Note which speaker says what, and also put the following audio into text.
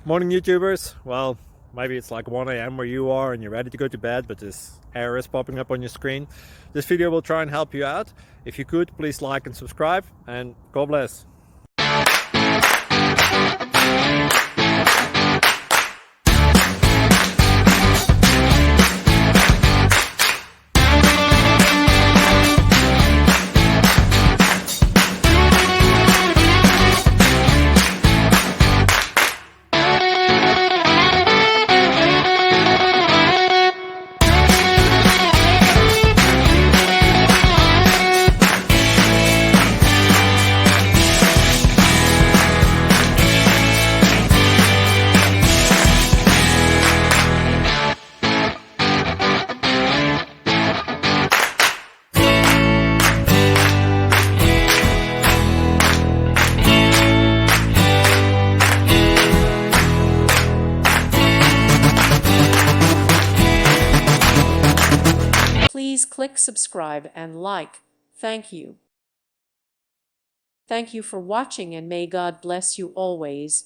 Speaker 1: Morning YouTubers. Well, maybe it's like 1 a.m. where you are and you're ready to go to bed, but this error is popping up on your screen. This video will try and help you out. If you could, please like and subscribe, and God bless.
Speaker 2: Please click subscribe and like. Thank you. Thank you for watching, and may God bless you always.